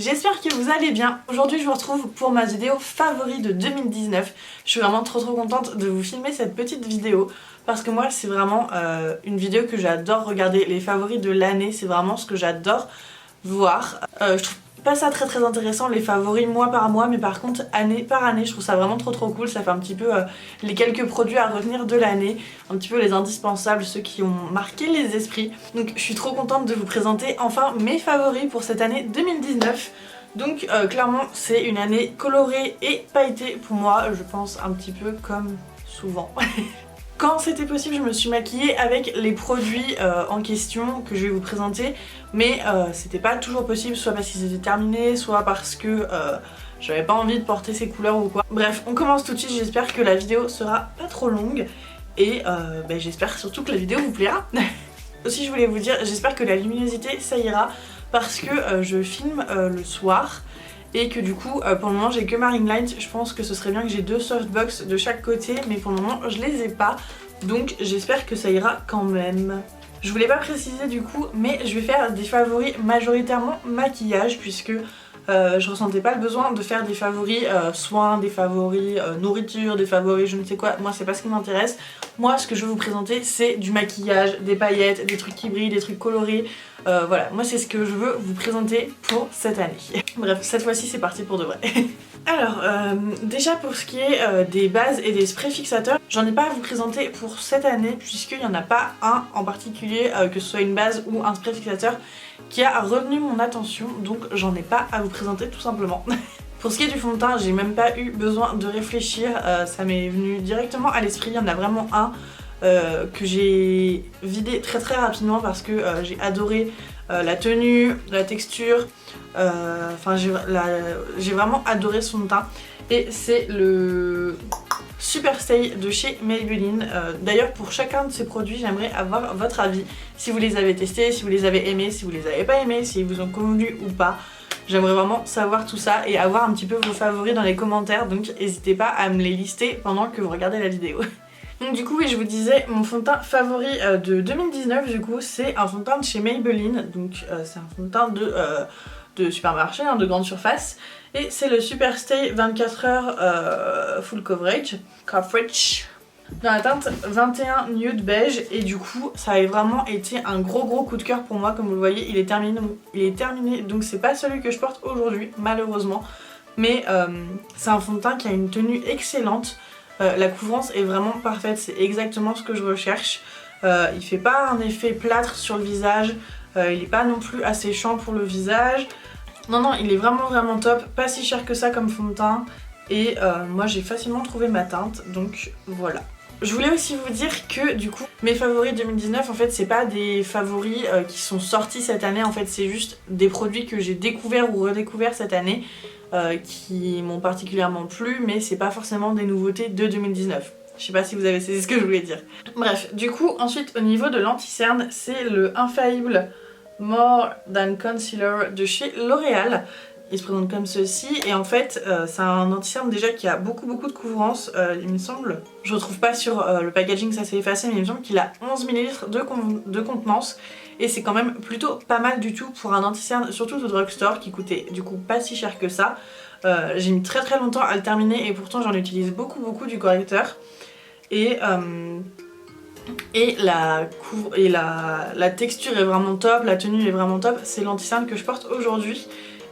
J'espère que vous allez bien. Aujourd'hui je vous retrouve pour ma vidéo favori de 2019. Je suis vraiment trop contente de vous filmer cette petite vidéo parce que moi c'est vraiment une vidéo que j'adore regarder. Les favoris de l'année, c'est vraiment ce que j'adore voir. Je trouve pas ça très intéressant les favoris mois par mois, mais par contre année par année je trouve ça vraiment trop cool. Ça fait un petit peu les quelques produits à retenir de l'année, un petit peu les indispensables, ceux qui ont marqué les esprits. Donc je suis trop contente de vous présenter enfin mes favoris pour cette année 2019. Donc clairement c'est une année colorée et pailletée pour moi, je pense un petit peu comme souvent. Quand c'était possible, je me suis maquillée avec les produits en question que je vais vous présenter, mais c'était pas toujours possible, soit parce qu'ils étaient terminés, soit parce que j'avais pas envie de porter ces couleurs ou quoi. Bref, on commence tout de suite, j'espère que la vidéo sera pas trop longue et j'espère surtout que la vidéo vous plaira. Aussi je voulais vous dire, j'espère que la luminosité ça ira parce que je filme le soir. Et que du coup pour le moment j'ai que ma ring light. Je pense que ce serait bien que j'ai deux softbox de chaque côté, mais pour le moment je les ai pas, donc j'espère que ça ira quand même. Je voulais pas préciser du coup, mais je vais faire des favoris majoritairement maquillage, puisque je ressentais pas le besoin de faire des favoris soins, des favoris nourriture, des favoris je ne sais quoi. Moi c'est pas ce qui m'intéresse. Moi ce que je veux vous présenter c'est du maquillage, des paillettes, des trucs qui brillent, des trucs colorés. Voilà, moi c'est ce que je veux vous présenter pour cette année. Bref, cette fois-ci c'est parti pour de vrai. Alors, déjà pour ce qui est des bases et des sprays fixateurs, j'en ai pas à vous présenter pour cette année puisqu'il n'y en a pas un en particulier, que ce soit une base ou un spray fixateur, qui a retenu mon attention, donc j'en ai pas à vous présenter tout simplement. Pour ce qui est du fond de teint, j'ai même pas eu besoin de réfléchir, ça m'est venu directement à l'esprit. Il y en a vraiment un que j'ai vidé très rapidement parce que j'ai adoré la tenue, la texture, enfin j'ai vraiment adoré son teint, et c'est le Super Stay de chez Maybelline. D'ailleurs pour chacun de ces produits j'aimerais avoir votre avis, si vous les avez testés, si vous les avez aimés, si vous les avez pas aimés, s'ils vous ont convenu ou pas. J'aimerais vraiment savoir tout ça et avoir un petit peu vos favoris dans les commentaires, donc n'hésitez pas à me les lister pendant que vous regardez la vidéo. Donc du coup oui, je vous disais, mon fond de teint favori de 2019 du coup c'est un fond de teint de chez Maybelline. Donc c'est un fond de teint de supermarché, hein, de grande surface, et c'est le Super Stay 24 heures Full Coverage dans la teinte 21 Nude Beige, et du coup ça a vraiment été un gros coup de cœur pour moi. Comme vous le voyez, il est terminé, donc c'est pas celui que je porte aujourd'hui malheureusement, mais c'est un fond de teint qui a une tenue excellente. La couvrance est vraiment parfaite, c'est exactement ce que je recherche. Il fait pas un effet plâtre sur le visage, il est pas non plus asséchant pour le visage. Non, il est vraiment top, pas si cher que ça comme fond de teint, et moi j'ai facilement trouvé ma teinte, donc voilà. Je voulais aussi vous dire que du coup mes favoris 2019 en fait c'est pas des favoris qui sont sortis cette année, en fait c'est juste des produits que j'ai découverts ou redécouverts cette année qui m'ont particulièrement plu, mais c'est pas forcément des nouveautés de 2019. Je sais pas si vous avez saisi ce que je voulais dire. Bref, du coup ensuite au niveau de l'anti-cerne, c'est le Infaillible More Than Concealer de chez L'Oréal. Il se présente comme ceci, et en fait c'est un anti-cerne déjà qui a beaucoup de couvrance, il me semble. Je retrouve pas sur le packaging, ça s'est effacé, mais il me semble qu'il a 11 ml de contenance, et c'est quand même plutôt pas mal du tout pour un anti-cerne, surtout de drugstore, qui coûtait du coup pas si cher que ça. J'ai mis très longtemps à le terminer, et pourtant j'en utilise beaucoup du correcteur. Et la texture est vraiment top, la tenue est vraiment top, c'est l'anti-cerne que je porte aujourd'hui.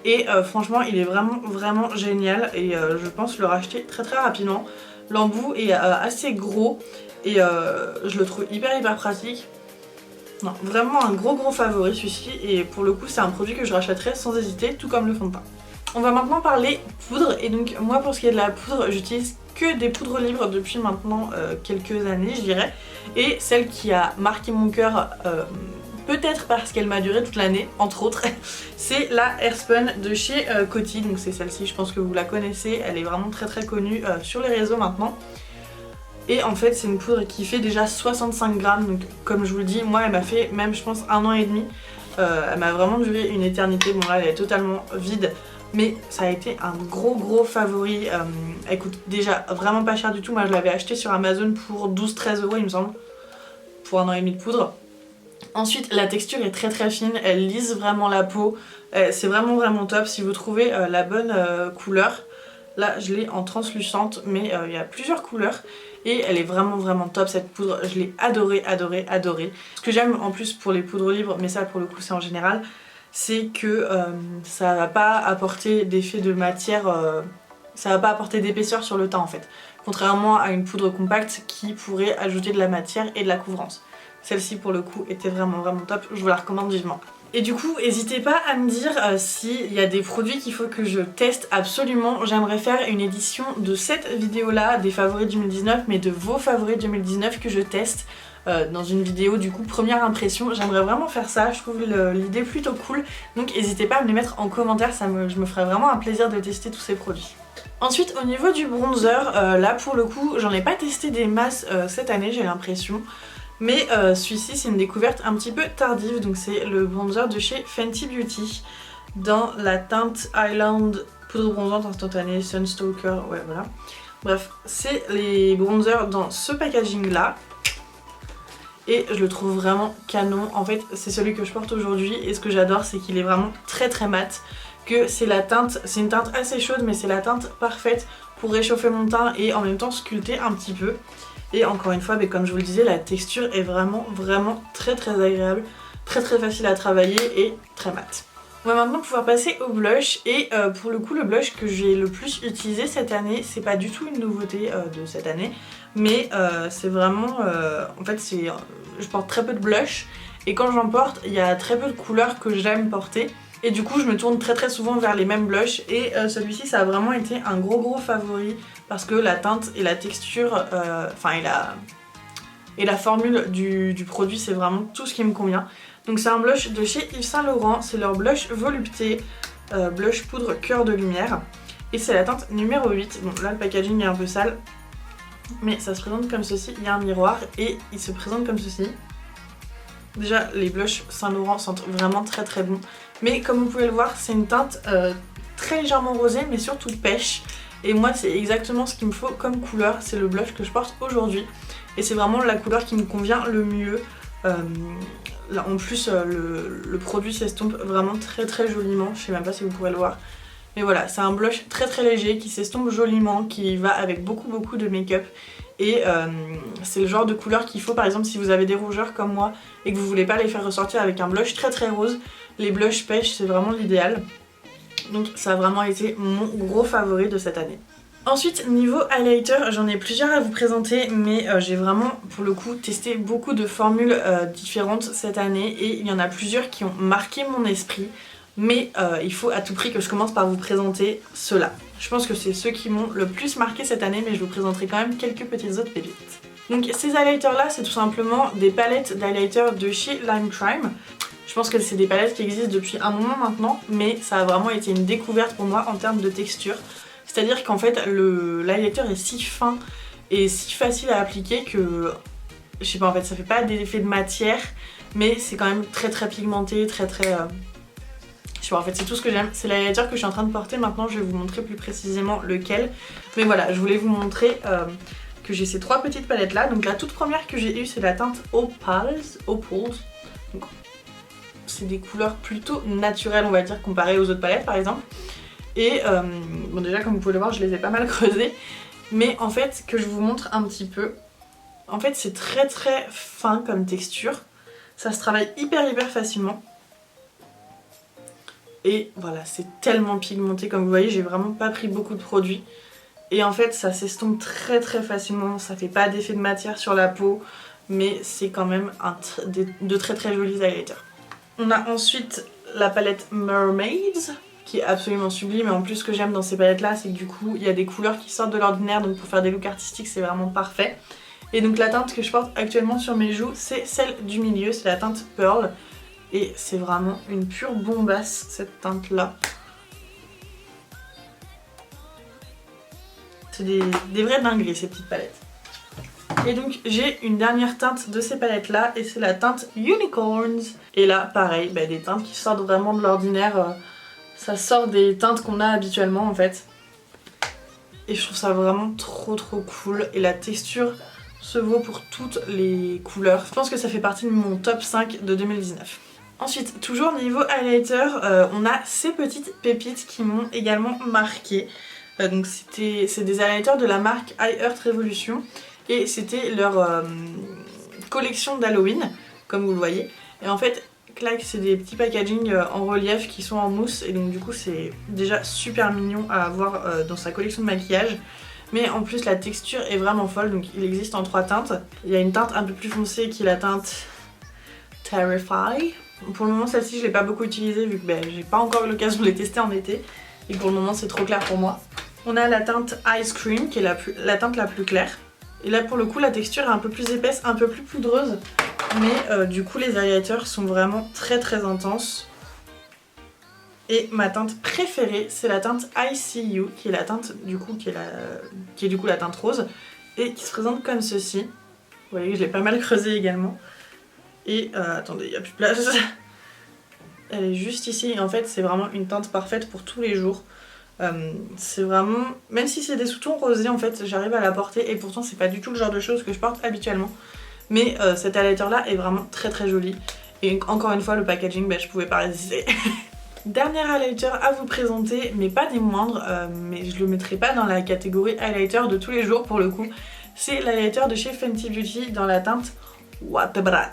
Et franchement il est vraiment génial, et je pense le racheter très rapidement. L'embout est assez gros, et je le trouve hyper pratique. Non, vraiment un gros favori celui-ci, et pour le coup c'est un produit que je rachèterais sans hésiter, tout comme le fond de teint. On va maintenant parler poudre, et donc moi pour ce qui est de la poudre, j'utilise que des poudres libres depuis maintenant quelques années je dirais, et celle qui a marqué mon cœur, peut-être parce qu'elle m'a duré toute l'année, entre autres, c'est la Airspun de chez Coty. Donc c'est celle-ci, je pense que vous la connaissez, elle est vraiment très connue sur les réseaux maintenant. Et en fait c'est une poudre qui fait déjà 65 grammes, donc comme je vous le dis, moi elle m'a fait même je pense 1 an et demi. Elle m'a vraiment duré une éternité. Bon là elle est totalement vide, mais ça a été un gros favori. Elle coûte déjà vraiment pas cher du tout. Moi je l'avais acheté sur Amazon pour 12-13 € il me semble, pour 1 an et demi de poudre. Ensuite la texture est très très fine, elle lisse vraiment la peau, c'est vraiment top. Si vous trouvez la bonne couleur, là je l'ai en translucente mais il y a plusieurs couleurs et elle est vraiment top cette poudre, je l'ai adorée. Ce que j'aime en plus pour les poudres libres, mais ça pour le coup c'est en général, c'est que ça va pas apporter d'effet de matière, ça va pas apporter d'épaisseur sur le teint en fait. Contrairement à une poudre compacte qui pourrait ajouter de la matière et de la couvrance. Celle-ci pour le coup était vraiment top, je vous la recommande vivement. Et du coup, n'hésitez pas à me dire s'il y a des produits qu'il faut que je teste absolument. J'aimerais faire une édition de cette vidéo-là, des favoris 2019, mais de vos favoris 2019 que je teste dans une vidéo du coup première impression. J'aimerais vraiment faire ça, je trouve l'idée plutôt cool. Donc n'hésitez pas à me les mettre en commentaire, je me ferais vraiment un plaisir de tester tous ces produits. Ensuite au niveau du bronzer, là pour le coup j'en ai pas testé des masses cette année j'ai l'impression. Mais celui-ci c'est une découverte un petit peu tardive, donc c'est le bronzer de chez Fenty Beauty dans la teinte Island poudre bronzante instantanée Sunstalker, ouais voilà. Bref, c'est les bronzers dans ce packaging là et je le trouve vraiment canon. En fait c'est celui que je porte aujourd'hui et ce que j'adore c'est qu'il est vraiment très mat, que c'est la teinte, c'est une teinte assez chaude mais c'est la teinte parfaite pour réchauffer mon teint et en même temps sculpter un petit peu. Et encore une fois, comme je vous le disais, la texture est vraiment très agréable, très facile à travailler et très mat. On va maintenant pouvoir passer au blush et pour le coup le blush que j'ai le plus utilisé cette année, c'est pas du tout une nouveauté de cette année, mais c'est vraiment, en fait je porte très peu de blush et quand j'en porte il y a très peu de couleurs que j'aime porter. Et du coup je me tourne très souvent vers les mêmes blushs et celui-ci ça a vraiment été un gros favori parce que la teinte et la texture, et la formule du produit c'est vraiment tout ce qui me convient. Donc c'est un blush de chez Yves Saint Laurent, c'est leur blush volupté, blush poudre cœur de lumière et c'est la teinte numéro 8. Bon là le packaging est un peu sale mais ça se présente comme ceci, il y a un miroir et il se présente comme ceci. Déjà les blushs Saint Laurent sentent vraiment très bon. Mais comme vous pouvez le voir c'est une teinte très légèrement rosée mais surtout pêche. Et moi c'est exactement ce qu'il me faut comme couleur, c'est le blush que je porte aujourd'hui. Et c'est vraiment la couleur qui me convient le mieux. Là, en plus le produit s'estompe vraiment très joliment, je sais même pas si vous pourrez le voir. Mais voilà, c'est un blush très léger qui s'estompe joliment, qui va avec beaucoup de make-up. Et c'est le genre de couleur qu'il faut par exemple si vous avez des rougeurs comme moi et que vous voulez pas les faire ressortir avec un blush très rose. Les blushs pêche c'est vraiment l'idéal. Donc ça a vraiment été mon gros favori de cette année. Ensuite niveau highlighter, j'en ai plusieurs à vous présenter mais j'ai vraiment pour le coup testé beaucoup de formules différentes cette année et il y en a plusieurs qui ont marqué mon esprit. Mais il faut à tout prix que je commence par vous présenter ceux-là. Je pense que c'est ceux qui m'ont le plus marqué cette année mais je vous présenterai quand même quelques petites autres pépites. Donc ces highlighters là c'est tout simplement des palettes d'highlighter de chez Lime Crime. Je pense que c'est des palettes qui existent depuis un moment maintenant mais ça a vraiment été une découverte pour moi en termes de texture. C'est-à-dire qu'en fait l'highlighter est si fin et si facile à appliquer que je sais pas en fait ça fait pas d'effet de matière mais c'est quand même très pigmenté, je sais pas, en fait c'est tout ce que j'aime, c'est l'highlighter que je suis en train de porter maintenant, je vais vous montrer plus précisément lequel. Mais voilà, je voulais vous montrer que j'ai ces trois petites palettes là. Donc la toute première que j'ai eue c'est la teinte Opals. C'est des couleurs plutôt naturelles on va dire comparées aux autres palettes par exemple. Et bon déjà comme vous pouvez le voir je les ai pas mal creusées. Mais en fait que je vous montre un petit peu, en fait c'est très fin comme texture. Ça se travaille hyper facilement. Et voilà, c'est tellement pigmenté comme vous voyez, j'ai vraiment pas pris beaucoup de produits. Et en fait ça s'estompe très facilement, ça fait pas d'effet de matière sur la peau. Mais c'est quand même de très jolis highlighters. On a ensuite la palette Mermaids qui est absolument sublime. Et en plus ce que j'aime dans ces palettes là c'est que du coup il y a des couleurs qui sortent de l'ordinaire. Donc pour faire des looks artistiques c'est vraiment parfait. Et donc la teinte que je porte actuellement sur mes joues c'est celle du milieu, c'est la teinte Pearl. Et c'est vraiment une pure bombasse cette teinte là. C'est des vraies dingueries ces petites palettes. Et donc j'ai une dernière teinte de ces palettes là et c'est la teinte Unicorns. Et là pareil, des teintes qui sortent vraiment de l'ordinaire. Ça sort des teintes qu'on a habituellement en fait. Et je trouve ça vraiment trop cool. Et la texture se vaut pour toutes les couleurs. Je pense que ça fait partie de mon top 5 de 2019. Ensuite, toujours niveau highlighter, on a ces petites pépites qui m'ont également marqué. Donc c'est des highlighters de la marque iHeart Revolution et c'était leur collection d'Halloween, comme vous le voyez. Et en fait, clac, c'est des petits packaging en relief qui sont en mousse et donc du coup c'est déjà super mignon à avoir dans sa collection de maquillage. Mais en plus la texture est vraiment folle, donc il existe en 3 teintes. Il y a une teinte un peu plus foncée qui est la teinte Terrify. Pour le moment celle-ci je l'ai pas beaucoup utilisée vu que j'ai pas encore eu l'occasion de les tester en été. Et pour le moment c'est trop clair pour moi. On a la teinte Ice Cream qui est la teinte la plus claire. Et là pour le coup la texture est un peu plus épaisse, un peu plus poudreuse. Mais du coup les highlighters sont vraiment très intenses. Et ma teinte préférée c'est la teinte I See You qui est la teinte du coup qui est du coup la teinte rose. Et qui se présente comme ceci. Vous voyez que je l'ai pas mal creusée également. Et attendez, il n'y a plus de place. Elle est juste ici et en fait c'est vraiment une teinte parfaite pour tous les jours. C'est vraiment, même si c'est des sous-tons rosés en fait j'arrive à la porter et pourtant c'est pas du tout le genre de choses que je porte habituellement. Mais cet highlighter là est vraiment très joli. Et encore une fois le packaging, je pouvais pas résister. Dernier highlighter à vous présenter, mais pas des moindres, mais je le mettrai pas dans la catégorie highlighter de tous les jours pour le coup. C'est l'highlighter de chez Fenty Beauty dans la teinte What the Brat.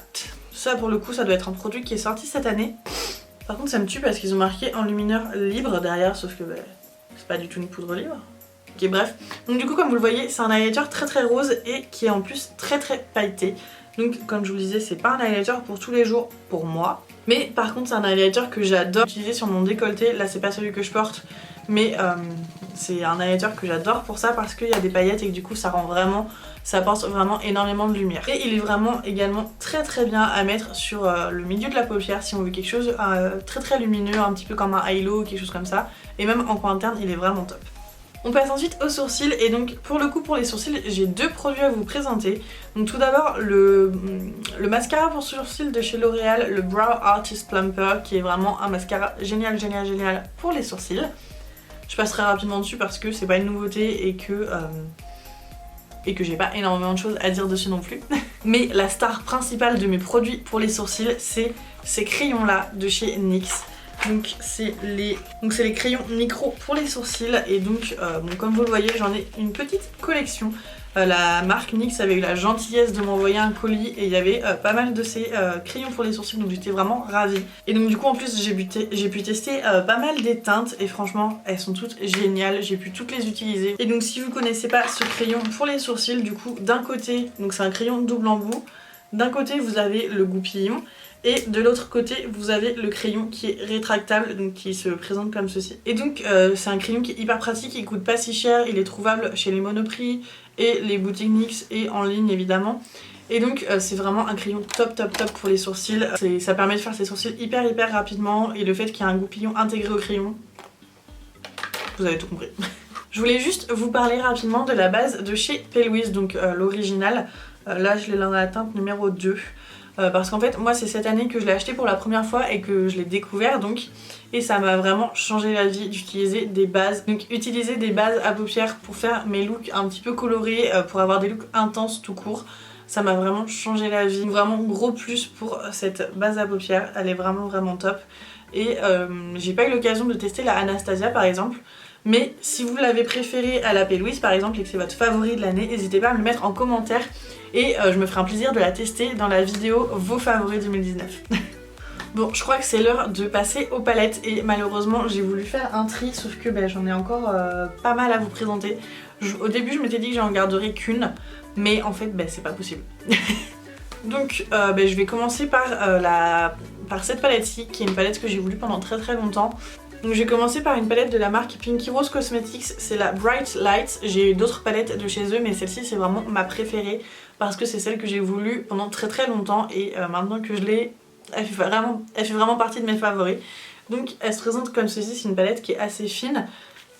Ça pour le coup ça doit être un produit qui est sorti cette année. Par contre ça me tue parce qu'ils ont marqué enlumineur libre derrière, sauf que c'est pas du tout une poudre libre. Ok bref, donc du coup comme vous le voyez c'est un highlighter très rose et qui est en plus très pailleté. Donc comme je vous le disais c'est pas un highlighter pour tous les jours pour moi. Mais par contre c'est un highlighter que j'adore utiliser sur mon décolleté. Là c'est pas celui que je porte mais c'est un highlighter que j'adore pour ça parce qu'il y a des paillettes et que du coup ça apporte vraiment énormément de lumière. Et il est vraiment également très bien à mettre sur le milieu de la paupière si on veut quelque chose très lumineux, un petit peu comme un halo ou quelque chose comme ça. Et même en coin interne il est vraiment top. On passe ensuite aux sourcils et donc pour le coup pour les sourcils j'ai 2 produits à vous présenter. Donc tout d'abord le mascara pour sourcils de chez L'Oréal, le Brow Artist Plumper qui est vraiment un mascara génial pour les sourcils. Je passerai rapidement dessus parce que c'est pas une nouveauté et que j'ai pas énormément de choses à dire dessus non plus. Mais la star principale de mes produits pour les sourcils c'est ces crayons là de chez NYX. Donc c'est les crayons micro pour les sourcils et donc comme vous le voyez j'en ai une petite collection. La marque NYX avait eu la gentillesse de m'envoyer un colis et il y avait pas mal de ces crayons pour les sourcils donc j'étais vraiment ravie. Et donc du coup en plus j'ai pu tester pas mal des teintes et franchement elles sont toutes géniales, j'ai pu toutes les utiliser. Et donc si vous connaissez pas ce crayon pour les sourcils, du coup d'un côté, donc c'est un crayon double embout, d'un côté vous avez le goupillon et de l'autre côté vous avez le crayon qui est rétractable, donc qui se présente comme ceci. Et donc c'est un crayon qui est hyper pratique, il coûte pas si cher, il est trouvable chez les Monoprix et les boutiques NYX et en ligne évidemment. Et donc c'est vraiment un crayon top pour les sourcils. Ça permet de faire ses sourcils hyper rapidement et le fait qu'il y a un goupillon intégré au crayon, vous avez tout compris. Je voulais juste vous parler rapidement de la base de chez P. Louise, donc l'original. Là je l'ai dans la teinte numéro 2. Parce qu'en fait moi c'est cette année que je l'ai acheté pour la première fois et que je l'ai découvert donc. Et ça m'a vraiment changé la vie d'utiliser des bases. Donc utiliser des bases à paupières pour faire mes looks un petit peu colorés, pour avoir des looks intenses tout court. Ça m'a vraiment changé la vie. Vraiment gros plus pour cette base à paupières, elle est vraiment top. Et j'ai pas eu l'occasion de tester la Anastasia par exemple. Mais si vous l'avez préférée à la P. Louise par exemple et que c'est votre favori de l'année, n'hésitez pas à me le mettre en commentaire. Et je me ferai un plaisir de la tester dans la vidéo Vos favoris 2019. Bon, je crois que c'est l'heure de passer aux palettes et malheureusement j'ai voulu faire un tri sauf que j'en ai encore pas mal à vous présenter. Au début je m'étais dit que j'en garderais qu'une mais en fait c'est pas possible. Donc je vais commencer par cette palette-ci qui est une palette que j'ai voulu pendant très longtemps. Donc je vais commencer par une palette de la marque Pinky Rose Cosmetics, c'est la Bright Light. J'ai eu d'autres palettes de chez eux mais celle-ci c'est vraiment ma préférée parce que c'est celle que j'ai voulu pendant très longtemps et maintenant que je l'ai, elle fait vraiment partie de mes favoris. Donc elle se présente comme ceci, c'est une palette qui est assez fine.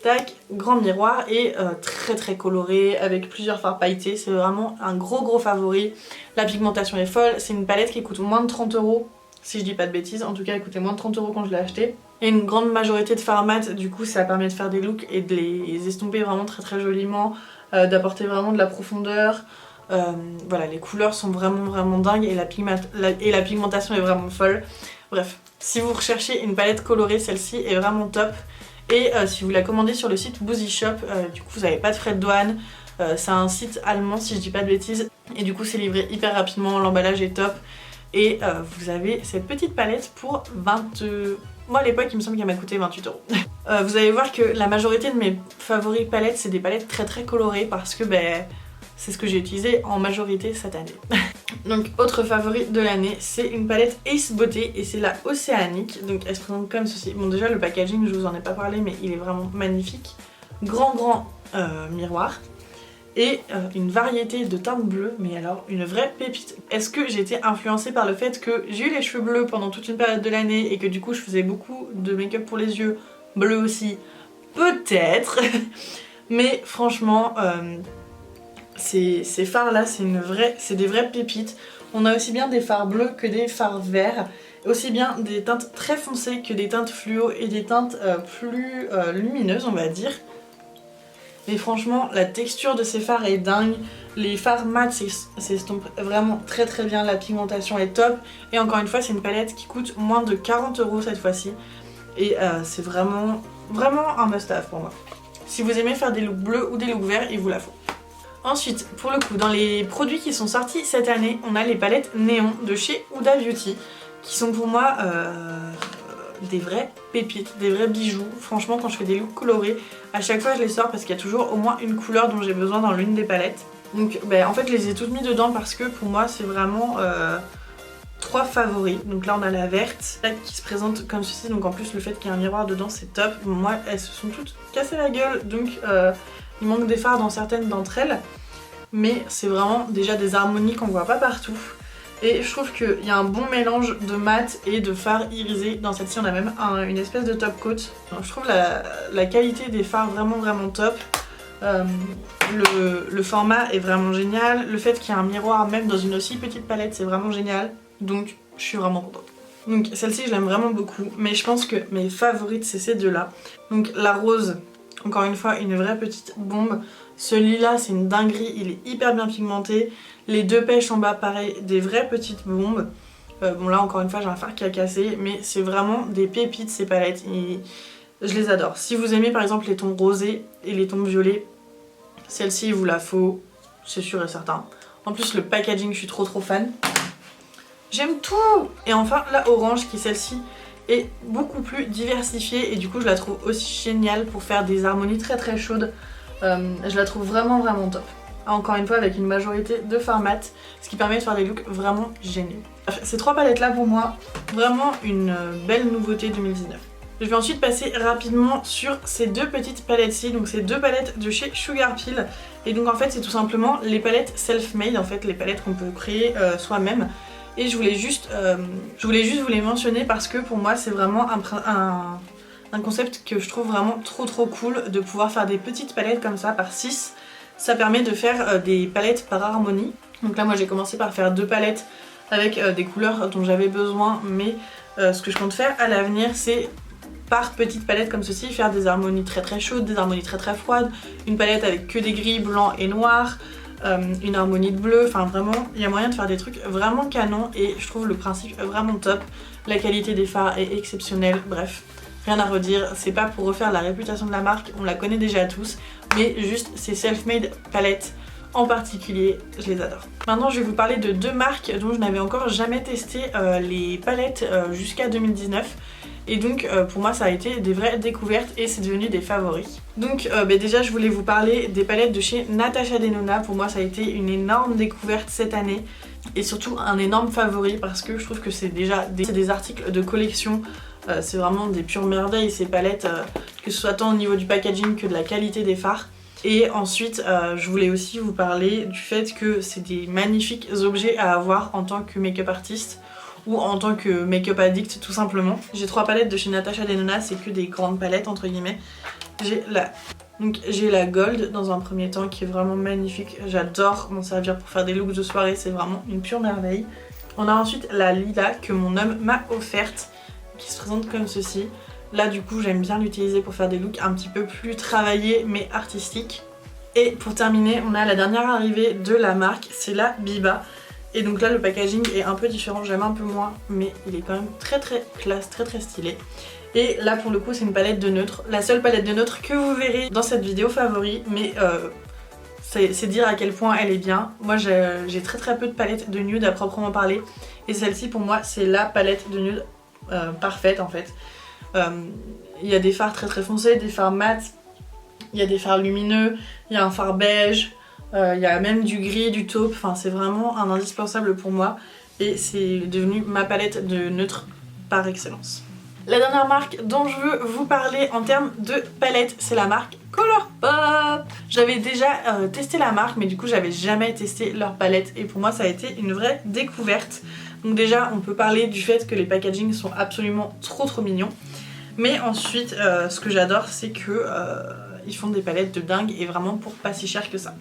Tac, grand miroir et très colorée avec plusieurs fards pailletées, c'est vraiment un gros favori. La pigmentation est folle, c'est une palette qui coûte moins de 30 € si je dis pas de bêtises, en tout cas elle coûtait moins de 30 € quand je l'ai achetée. Et une grande majorité de fards mat, du coup ça permet de faire des looks et de les estomper vraiment très joliment, d'apporter vraiment de la profondeur. Voilà, les couleurs sont vraiment dingues et la pigmentation est vraiment folle. Bref, si vous recherchez une palette colorée, celle-ci est vraiment top. Et si vous la commandez sur le site Boozy Shop, du coup vous n'avez pas de frais de douane. C'est un site allemand si je dis pas de bêtises. Et du coup c'est livré hyper rapidement, l'emballage est top. Et vous avez cette petite palette pour 20... Moi à l'époque il me semble qu'elle m'a coûté 28 €. Vous allez voir que la majorité de mes favoris palettes c'est des palettes très colorées parce que c'est ce que j'ai utilisé en majorité cette année. Donc autre favori de l'année, c'est une palette Ace Beauté et c'est la Océanique. Donc elle se présente comme ceci. Bon déjà le packaging je vous en ai pas parlé mais il est vraiment magnifique. Grand miroir. Et une variété de teintes bleues, mais alors une vraie pépite. Est-ce que j'ai été influencée par le fait que j'ai eu les cheveux bleus pendant toute une période de l'année et que du coup je faisais beaucoup de make-up pour les yeux, bleus aussi? Peut-être. Mais franchement, ces fards là c'est des vraies pépites. On a aussi bien des fards bleus que des fards verts, aussi bien des teintes très foncées que des teintes fluo et des teintes plus lumineuses on va dire. Mais franchement la texture de ces fards est dingue, les fards mat s'estompent vraiment très bien, la pigmentation est top et encore une fois c'est une palette qui coûte moins de 40 € cette fois-ci et c'est vraiment un must-have pour moi. Si vous aimez faire des looks bleus ou des looks verts, il vous la faut. Ensuite, pour le coup, dans les produits qui sont sortis cette année, on a les palettes Néon de chez Huda Beauty qui sont pour moi des vraies pépites, des vrais bijoux. Franchement quand je fais des looks colorés, à chaque fois je les sors parce qu'il y a toujours au moins une couleur dont j'ai besoin dans l'une des palettes. Donc en fait je les ai toutes mis dedans parce que pour moi c'est vraiment 3 favoris. Donc là on a la verte qui se présente comme ceci, donc en plus le fait qu'il y ait un miroir dedans c'est top. Moi elles se sont toutes cassées la gueule donc il manque des fards dans certaines d'entre elles. Mais c'est vraiment déjà des harmonies qu'on voit pas partout. Et je trouve qu'il y a un bon mélange de mat et de fard irisé. Dans celle-ci on a même une espèce de top coat. Donc, je trouve la qualité des fards vraiment top. Le format est vraiment génial. Le fait qu'il y ait un miroir même dans une aussi petite palette c'est vraiment génial. Donc je suis vraiment contente. Donc celle-ci je l'aime vraiment beaucoup. Mais je pense que mes favorites c'est ces deux là. Donc la rose, encore une fois une vraie petite bombe. Ce lilas c'est une dinguerie, il est hyper bien pigmenté. Les deux pêches en bas pareil, des vraies petites bombes. Bon là encore une fois j'ai un fard qui a cassé, mais c'est vraiment des pépites ces palettes. Je les adore. Si vous aimez par exemple les tons rosés et les tons violets, celle-ci il vous la faut, c'est sûr et certain. En plus le packaging je suis trop fan. J'aime tout. Et enfin la orange qui celle-ci est beaucoup plus diversifiée et du coup je la trouve aussi géniale pour faire des harmonies très chaudes. Je la trouve vraiment top. Encore une fois avec une majorité de fards mat, ce qui permet de faire des looks vraiment géniaux. Ces 3 palettes là pour moi, vraiment une belle nouveauté 2019. Je vais ensuite passer rapidement sur ces 2 petites palettes-ci, donc ces 2 palettes de chez Sugar Pill. Et donc en fait c'est tout simplement les palettes self-made, en fait les palettes qu'on peut créer soi-même. Et je voulais juste vous les mentionner parce que pour moi c'est vraiment un concept que je trouve vraiment trop cool de pouvoir faire des petites palettes comme ça par 6. Ça permet de faire des palettes par harmonie. Donc là moi j'ai commencé par faire 2 palettes avec des couleurs dont j'avais besoin, mais ce que je compte faire à l'avenir c'est par petites palettes comme ceci, faire des harmonies très chaudes, des harmonies très froides, une palette avec que des gris, blancs et noirs, une harmonie de bleu, enfin vraiment il y a moyen de faire des trucs vraiment canons et je trouve le principe vraiment top. La qualité des fards est exceptionnelle, bref. Rien à redire, c'est pas pour refaire la réputation de la marque, on la connaît déjà tous, mais juste ces self-made palettes en particulier, je les adore. Maintenant je vais vous parler de 2 marques dont je n'avais encore jamais testé les palettes jusqu'à 2019. Et donc pour moi ça a été des vraies découvertes et c'est devenu des favoris. Donc déjà je voulais vous parler des palettes de chez Natasha Denona. Pour moi ça a été une énorme découverte cette année. Et surtout un énorme favori parce que je trouve que c'est déjà des articles de collection. C'est vraiment des pures merveilles ces palettes, que ce soit tant au niveau du packaging que de la qualité des fards. Et ensuite je voulais aussi vous parler du fait que c'est des magnifiques objets à avoir en tant que make-up artiste ou en tant que make-up addict tout simplement. J'ai 3 palettes de chez Natasha Denona, c'est que des grandes palettes entre guillemets. J'ai la Gold dans un premier temps qui est vraiment magnifique, j'adore m'en servir pour faire des looks de soirée, c'est vraiment une pure merveille. On a ensuite la Lilas que mon homme m'a offerte, qui se présente comme ceci. Là du coup j'aime bien l'utiliser pour faire des looks un petit peu plus travaillés mais artistiques. Et pour terminer, on a la dernière arrivée de la marque, c'est la Biba. Et donc là le packaging est un peu différent, j'aime un peu moins, mais il est quand même très classe, très stylé. Et là pour le coup c'est une palette de neutre, la seule palette de neutre que vous verrez dans cette vidéo favori, mais c'est dire à quel point elle est bien. Moi j'ai très peu de palettes de nude à proprement parler, et celle-ci pour moi c'est la palette de nude parfaite en fait. Il y a des fards très foncés, des fards mat, il y a des fards lumineux, il y a un fard beige, il y a même du gris, du taupe, enfin c'est vraiment un indispensable pour moi et c'est devenu ma palette de neutre par excellence. La dernière marque dont je veux vous parler en termes de palette, c'est la marque Colourpop. J'avais déjà testé la marque, mais du coup j'avais jamais testé leur palette et pour moi ça a été une vraie découverte. Donc déjà on peut parler du fait que les packagings sont absolument trop mignons, mais ensuite ce que j'adore c'est que ils font des palettes de dingue et vraiment pour pas si cher que ça.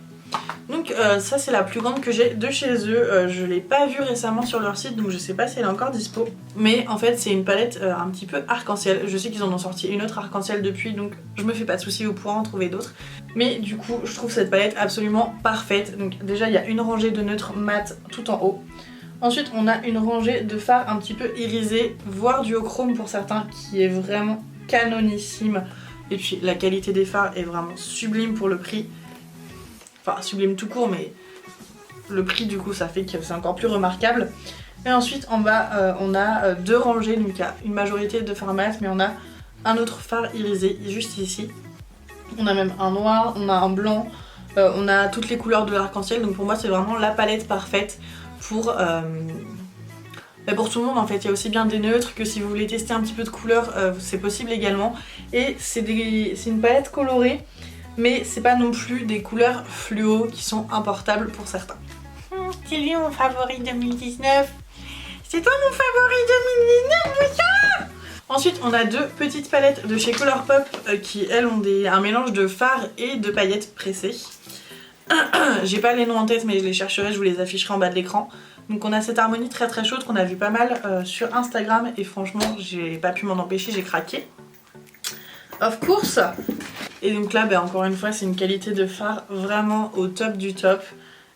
Donc ça c'est la plus grande que j'ai de chez eux, je l'ai pas vue récemment sur leur site donc je sais pas si elle est encore dispo. Mais en fait c'est une palette un petit peu arc-en-ciel, je sais qu'ils en ont sorti une autre arc-en-ciel depuis donc je me fais pas de soucis, vous pourrez en trouver d'autres. Mais du coup je trouve cette palette absolument parfaite. Donc déjà il y a une rangée de neutres mat tout en haut. Ensuite on a une rangée de fards un petit peu irisés, voire duochrome pour certains, qui est vraiment canonissime. Et puis la qualité des fards est vraiment sublime pour le prix. Enfin sublime tout court, mais le prix du coup ça fait que c'est encore plus remarquable. Et ensuite en bas on a deux rangées, donc il y a une majorité de fards mat, mais on a un autre fard irisé juste ici. On a même un noir, on a un blanc, on a toutes les couleurs de l'arc-en-ciel, donc pour moi c'est vraiment la palette parfaite pour tout le monde en fait. Il y a aussi bien des neutres que si vous voulez tester un petit peu de couleurs, c'est possible également. Et c'est une palette colorée, mais c'est pas non plus des couleurs fluo qui sont importables pour certains. C'est lui mon favori 2019. C'est toi mon favori 2019, Lucas. Ensuite on a deux petites palettes de chez Colourpop qui elles ont un mélange de fards et de paillettes pressées. J'ai pas les noms en tête mais je les chercherai, je vous les afficherai en bas de l'écran. Donc on a cette harmonie très chaude qu'on a vu pas mal sur Instagram et franchement j'ai pas pu m'en empêcher, j'ai craqué. Of course. Et donc là encore une fois c'est une qualité de fard vraiment au top du top.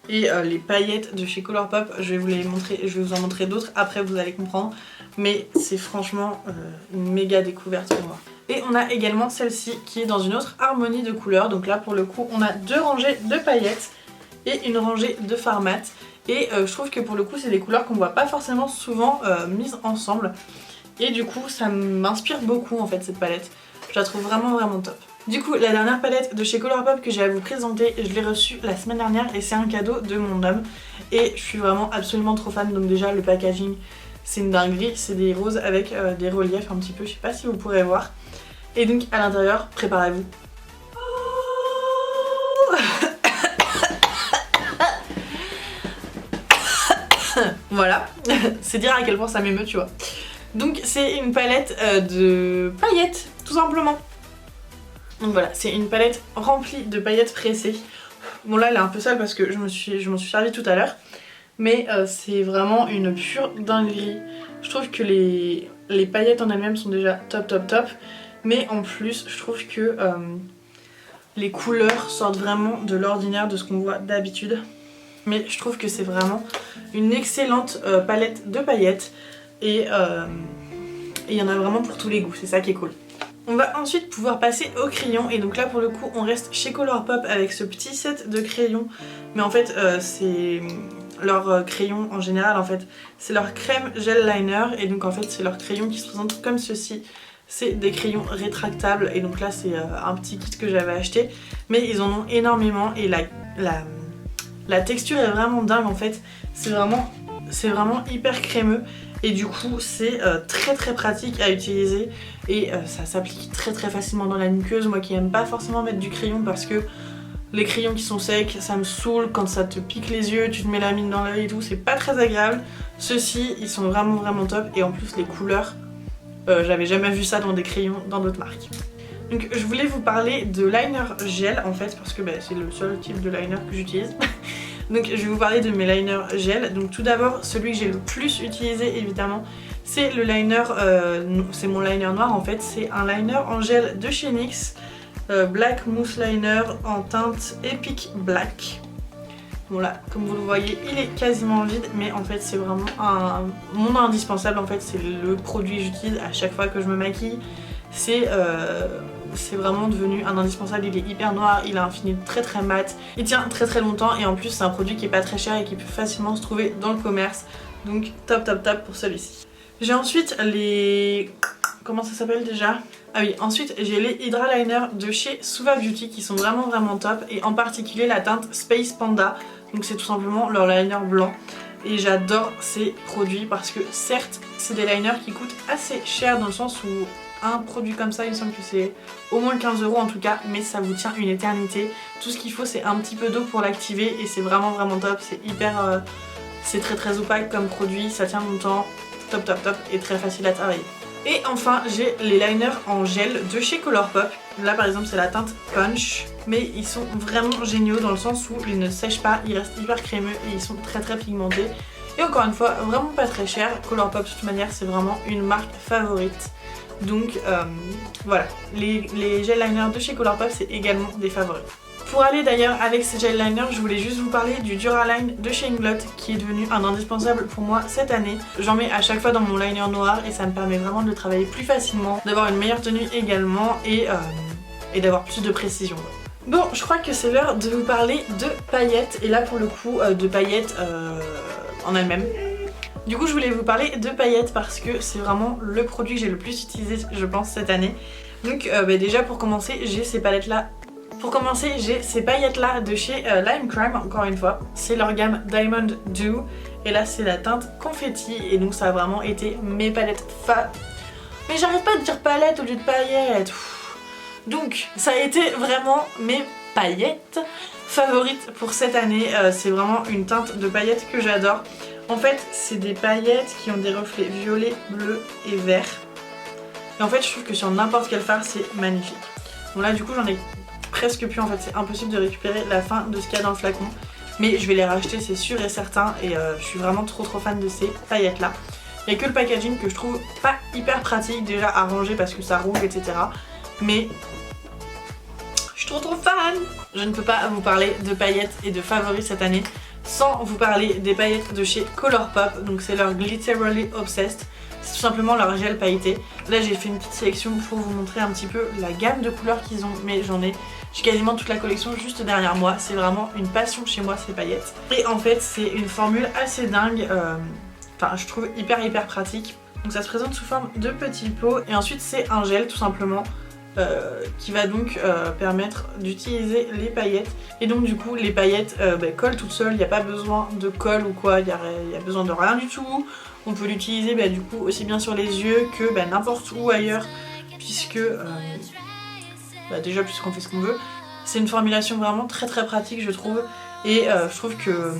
Et les paillettes de chez Colourpop, je vais vous les montrer, je vais vous en montrer d'autres après, vous allez comprendre. Mais c'est franchement une méga découverte pour moi. Et on a également celle-ci qui est dans une autre harmonie de couleurs. Donc là pour le coup on a deux rangées de paillettes et une rangée de fard mat. Et je trouve que pour le coup c'est des couleurs qu'on voit pas forcément souvent mises ensemble. Et du coup ça m'inspire beaucoup en fait cette palette. Je la trouve vraiment top. Du coup la dernière palette de chez Colourpop que j'ai à vous présenter, je l'ai reçue la semaine dernière et c'est un cadeau de mon homme. Et je suis vraiment absolument trop fan. Donc déjà le packaging c'est une dinguerie, c'est des roses avec des reliefs un petit peu, je sais pas si vous pourrez voir. Et donc à l'intérieur, préparez-vous. Voilà, c'est dire à quel point ça m'émeut, tu vois. Donc c'est une palette de paillettes, tout simplement. Donc voilà, c'est une palette remplie de paillettes pressées. Bon là elle est un peu sale parce que je m'en suis servi tout à l'heure. Mais c'est vraiment une pure dinguerie. Je trouve que les paillettes en elles-mêmes sont déjà top. Mais en plus je trouve que les couleurs sortent vraiment de l'ordinaire, de ce qu'on voit d'habitude. Mais je trouve que c'est vraiment une excellente palette de paillettes. Et il y en a vraiment pour tous les goûts, c'est ça qui est cool. On va ensuite pouvoir passer aux crayons. Et donc là pour le coup on reste chez Colourpop avec ce petit set de crayons. Mais en fait c'est leur crayon en général en fait. C'est leur crème gel liner. Et donc en fait c'est leur crayon qui se présente comme ceci. C'est des crayons rétractables et donc là c'est un petit kit que j'avais acheté. Mais ils en ont énormément et la texture est vraiment dingue en fait. C'est vraiment hyper crémeux. Et du coup c'est très pratique à utiliser. Et ça s'applique très facilement dans la muqueuse. Moi qui aime pas forcément mettre du crayon parce que les crayons qui sont secs, ça me saoule quand ça te pique les yeux, tu te mets la mine dans l'œil et tout, c'est pas très agréable. Ceux-ci, ils sont vraiment top et en plus les couleurs, j'avais jamais vu ça dans des crayons dans d'autres marques. Donc je voulais vous parler de liner gel en fait parce que c'est le seul type de liner que j'utilise. Donc je vais vous parler de mes liners gel. Donc tout d'abord, celui que j'ai le plus utilisé évidemment, c'est le liner, c'est mon liner noir en fait, c'est un liner en gel de chez NYX. Black Mousse Liner en teinte Epic Black. Bon là, comme vous le voyez, il est quasiment vide, mais en fait c'est vraiment mon indispensable. En fait c'est le produit que j'utilise à chaque fois que je me maquille. C'est vraiment devenu un indispensable. Il est hyper noir, il a un fini très très mat, il tient très très longtemps et en plus c'est un produit qui est pas très cher et qui peut facilement se trouver dans le commerce. Donc top top top pour celui-ci. J'ai ensuite les... comment ça s'appelle déjà? Ah oui, ensuite j'ai les Hydra Liner de chez Suva Beauty qui sont vraiment top, et en particulier la teinte Space Panda. Donc c'est tout simplement leur liner blanc et j'adore ces produits parce que certes c'est des liners qui coûtent assez cher dans le sens où un produit comme ça il me semble que c'est au moins 15 € en tout cas, mais ça vous tient une éternité. Tout ce qu'il faut c'est un petit peu d'eau pour l'activer et c'est vraiment top, c'est hyper... c'est très opaque comme produit, ça tient longtemps, top et très facile à travailler. Et enfin j'ai les liners en gel de chez Colourpop. Là par exemple c'est la teinte Punch, mais ils sont vraiment géniaux dans le sens où ils ne sèchent pas, ils restent hyper crémeux et ils sont très pigmentés. Et encore une fois vraiment pas très cher. Colourpop de toute manière c'est vraiment une marque favorite. Donc voilà, les gel liners de chez Colourpop c'est également des favoris. Pour aller d'ailleurs avec ces gel liners, je voulais juste vous parler du Duraline de chez Inglot qui est devenu un indispensable pour moi cette année. J'en mets à chaque fois dans mon liner noir et ça me permet vraiment de le travailler plus facilement, d'avoir une meilleure tenue également et d'avoir plus de précision. Bon, je crois que c'est l'heure de vous parler de paillettes et là pour le coup de paillettes en elles-mêmes. Du coup je voulais vous parler de paillettes parce que c'est vraiment le produit que j'ai le plus utilisé je pense cette année. Donc déjà pour commencer j'ai ces palettes là. Pour commencer, j'ai ces paillettes là de chez Lime Crime, encore une fois. C'est leur gamme Diamond Dew. Et là, c'est la teinte confetti. Et donc, ça a vraiment été mes palettes Mais j'arrête pas de dire palette au lieu de paillettes. Donc, ça a été vraiment mes paillettes favorites pour cette année. C'est vraiment une teinte de paillettes que j'adore. En fait, c'est des paillettes qui ont des reflets violets, bleus et verts. Et en fait, je trouve que sur n'importe quel fard, c'est magnifique. Bon là, du coup, j'en ai presque plus en fait, c'est impossible de récupérer la fin de ce qu'il y a dans le flacon, mais je vais les racheter c'est sûr et certain et je suis vraiment trop fan de ces paillettes là. Il n'y a que le packaging que je trouve pas hyper pratique déjà à ranger parce que ça roule etc, mais je suis trop fan. Je ne peux pas vous parler de paillettes et de favoris cette année sans vous parler des paillettes de chez Colourpop, donc c'est leur Glitterally Obsessed. C'est tout simplement leur gel pailleté. Là j'ai fait une petite sélection pour vous montrer un petit peu la gamme de couleurs qu'ils ont, mais j'ai quasiment toute la collection juste derrière moi. C'est vraiment une passion chez moi ces paillettes. Et en fait c'est une formule assez dingue, enfin je trouve hyper pratique. Donc ça se présente sous forme de petits pots et ensuite c'est un gel tout simplement qui va donc permettre d'utiliser les paillettes. Et donc du coup les paillettes collent toutes seules, il n'y a pas besoin de colle ou quoi, il n'y a besoin de rien du tout. On peut l'utiliser du coup aussi bien sur les yeux que n'importe où ailleurs puisque déjà puisqu'on fait ce qu'on veut. C'est une formulation vraiment très pratique je trouve et je trouve que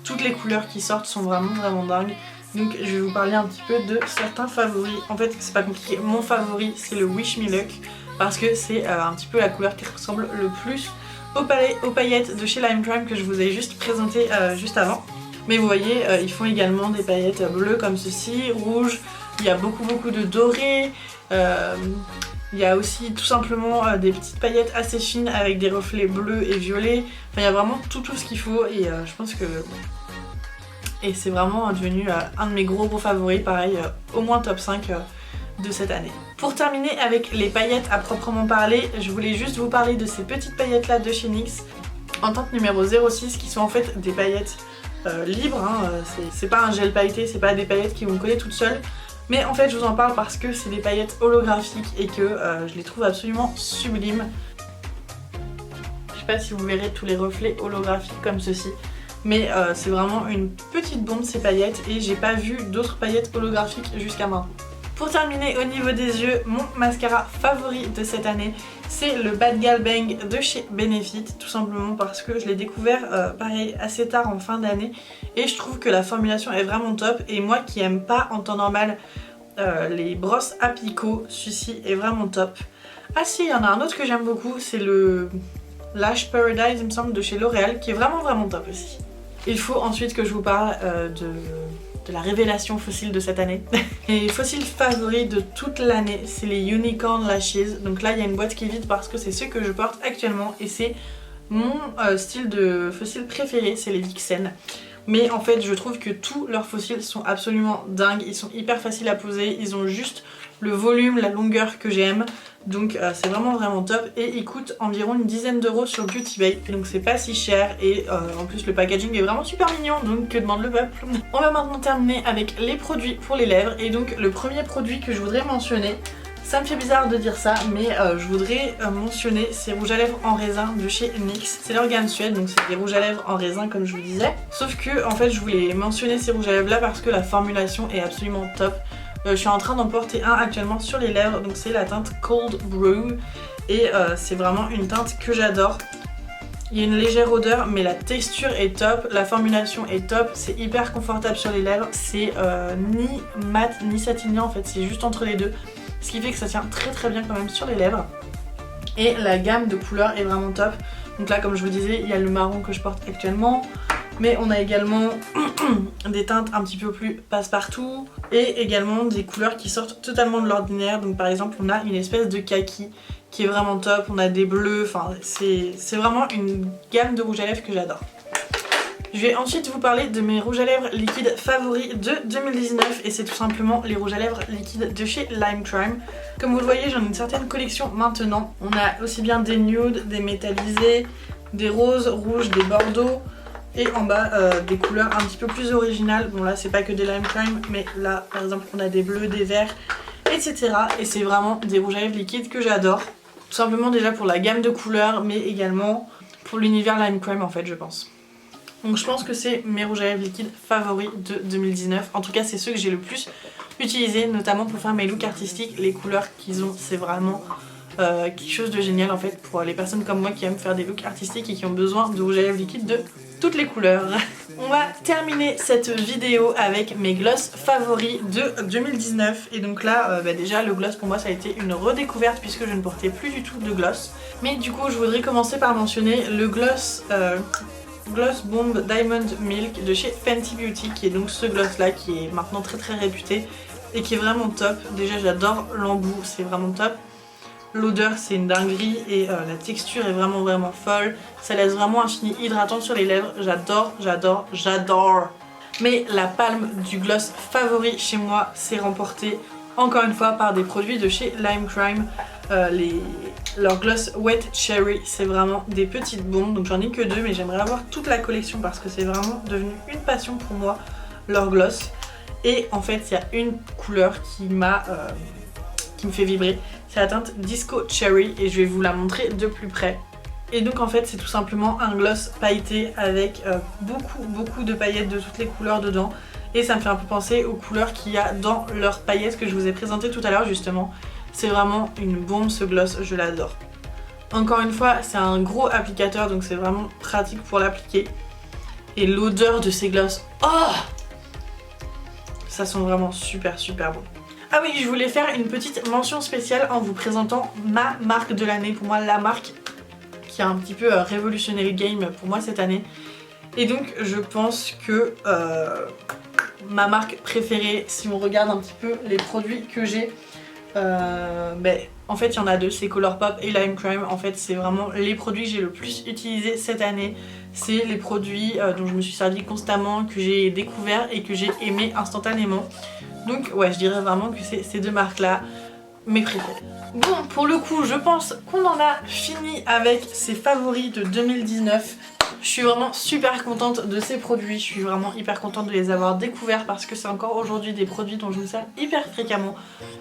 toutes les couleurs qui sortent sont vraiment dingues. Donc je vais vous parler un petit peu de certains favoris. En fait c'est pas compliqué, mon favori c'est le Wish Me Luck parce que c'est un petit peu la couleur qui ressemble le plus aux paillettes de chez Lime Crime que je vous ai juste présenté juste avant. Mais vous voyez, ils font également des paillettes bleues comme ceci, rouges, il y a beaucoup de doré, il y a aussi tout simplement des petites paillettes assez fines avec des reflets bleus et violets. Enfin il y a vraiment tout ce qu'il faut et je pense que... Et c'est vraiment devenu un de mes gros favoris, pareil, au moins top 5 de cette année. Pour terminer avec les paillettes à proprement parler, je voulais juste vous parler de ces petites paillettes là de chez NYX en teinte numéro 06 qui sont en fait des paillettes libre, hein, c'est pas un gel pailleté, c'est pas des paillettes qui vont coller toutes seules, mais en fait je vous en parle parce que c'est des paillettes holographiques et que je les trouve absolument sublimes. Je sais pas si vous verrez tous les reflets holographiques comme ceci, mais c'est vraiment une petite bombe ces paillettes et j'ai pas vu d'autres paillettes holographiques jusqu'à maintenant. Pour terminer au niveau des yeux, mon mascara favori de cette année c'est le Bad Gal Bang de chez Benefit, tout simplement parce que je l'ai découvert pareil assez tard en fin d'année et je trouve que la formulation est vraiment top et moi qui aime pas en temps normal les brosses à picot, celui-ci est vraiment top. Ah si, il y en a un autre que j'aime beaucoup, c'est le Lash Paradise il me semble de chez L'Oréal qui est vraiment top aussi. Il faut ensuite que je vous parle de la révélation fossile de cette année. Mes fossiles favoris de toute l'année, c'est les Unicorn Lashes. Donc là il y a une boîte qui est vide parce que c'est ceux que je porte actuellement et c'est mon style de fossile préféré, c'est les Vixen. Mais en fait je trouve que tous leurs fossiles sont absolument dingues, ils sont hyper faciles à poser, ils ont juste le volume, la longueur que j'aime. Donc c'est vraiment top et il coûte environ une dizaine d'euros sur Beauty Bay. Donc c'est pas si cher et en plus le packaging est vraiment super mignon, donc que demande le peuple. On va maintenant terminer avec les produits pour les lèvres et donc le premier produit que je voudrais mentionner, ça me fait bizarre de dire ça mais je voudrais mentionner ces rouges à lèvres en raisin de chez NYX. C'est leur gamme Suède, donc c'est des rouges à lèvres en raisin comme je vous disais. Sauf que en fait je voulais mentionner ces rouges à lèvres là parce que la formulation est absolument top. Je suis en train d'en porter un actuellement sur les lèvres, donc c'est la teinte Cold Brew et c'est vraiment une teinte que j'adore. Il y a une légère odeur mais la texture est top, la formulation est top, c'est hyper confortable sur les lèvres, c'est ni mat ni satiné en fait, c'est juste entre les deux, ce qui fait que ça tient très bien quand même sur les lèvres. Et la gamme de couleurs est vraiment top, donc là comme je vous disais il y a le marron que je porte actuellement. Mais on a également des teintes un petit peu plus passe-partout et également des couleurs qui sortent totalement de l'ordinaire. Donc par exemple on a une espèce de kaki qui est vraiment top, on a des bleus, enfin c'est vraiment une gamme de rouge à lèvres que j'adore. Je vais ensuite vous parler de mes rouges à lèvres liquides favoris de 2019 et c'est tout simplement les rouges à lèvres liquides de chez Lime Crime. Comme vous le voyez j'en ai une certaine collection maintenant. On a aussi bien des nudes, des métallisés, des roses, rouges, des bordeaux. Et en bas des couleurs un petit peu plus originales. Bon là c'est pas que des Lime Crime mais là par exemple on a des bleus, des verts, etc. Et c'est vraiment des rouges à lèvres liquides que j'adore. Tout simplement déjà pour la gamme de couleurs mais également pour l'univers Lime Crime en fait je pense. Donc je pense que c'est mes rouges à lèvres liquides favoris de 2019. En tout cas c'est ceux que j'ai le plus utilisés notamment pour faire mes looks artistiques. Les couleurs qu'ils ont c'est vraiment quelque chose de génial en fait pour les personnes comme moi qui aiment faire des looks artistiques et qui ont besoin de rouge à lèvres liquides de toutes les couleurs. On va terminer cette vidéo avec mes gloss favoris de 2019 et donc là déjà le gloss pour moi ça a été une redécouverte puisque je ne portais plus du tout de gloss. Mais du coup je voudrais commencer par mentionner le gloss Gloss Bomb Diamond Milk de chez Fenty Beauty qui est donc ce gloss là qui est maintenant très réputé et qui est vraiment top. Déjà j'adore l'embout, c'est vraiment top. L'odeur c'est une dinguerie et la texture est vraiment folle. Ça laisse vraiment un fini hydratant sur les lèvres. J'adore. Mais la palme du gloss favori chez moi c'est remporté encore une fois par des produits de chez Lime Crime. Leur gloss Wet Cherry c'est vraiment des petites bombes. Donc j'en ai que deux mais j'aimerais avoir toute la collection parce que c'est vraiment devenu une passion pour moi leur gloss. Et en fait il y a une couleur qui me fait vibrer. C'est la teinte Disco Cherry et je vais vous la montrer de plus près. Et donc en fait c'est tout simplement un gloss pailleté avec beaucoup de paillettes de toutes les couleurs dedans. Et ça me fait un peu penser aux couleurs qu'il y a dans leurs paillettes que je vous ai présentées tout à l'heure justement. C'est vraiment une bombe ce gloss, je l'adore. Encore une fois c'est un gros applicateur donc c'est vraiment pratique pour l'appliquer. Et l'odeur de ces gloss, oh, ça sent vraiment super bon. Ah oui, je voulais faire une petite mention spéciale en vous présentant ma marque de l'année. Pour moi, la marque qui a un petit peu révolutionné le game pour moi cette année. Et donc, je pense que ma marque préférée, si on regarde un petit peu les produits que j'ai, en fait, il y en a deux, c'est Colourpop et Lime Crime. En fait, c'est vraiment les produits que j'ai le plus utilisés cette année. C'est les produits dont je me suis servi constamment, que j'ai découvert et que j'ai aimé instantanément. Donc ouais, je dirais vraiment que c'est ces deux marques là mes préférées. Bon, pour le coup, je pense qu'on en a fini avec ces favoris de 2019. Je suis vraiment super contente de ces produits, je suis vraiment hyper contente de les avoir découverts parce que c'est encore aujourd'hui des produits dont je me sers hyper fréquemment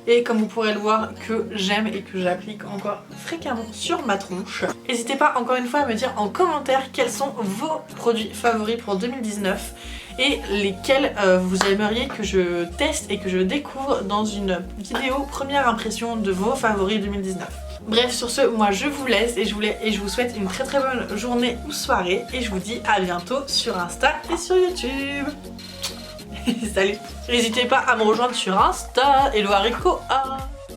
et comme vous pourrez le voir que j'aime et que j'applique encore fréquemment sur ma tronche. N'hésitez pas encore une fois à me dire en commentaire quels sont vos produits favoris pour 2019 et lesquels vous aimeriez que je teste et que je découvre dans une vidéo première impression de vos favoris 2019. Bref, sur ce, moi je vous laisse et je vous souhaite une très bonne journée ou soirée et je vous dis à bientôt sur Insta et sur YouTube. Salut. N'hésitez pas à me rejoindre sur Insta, Hello Haricot.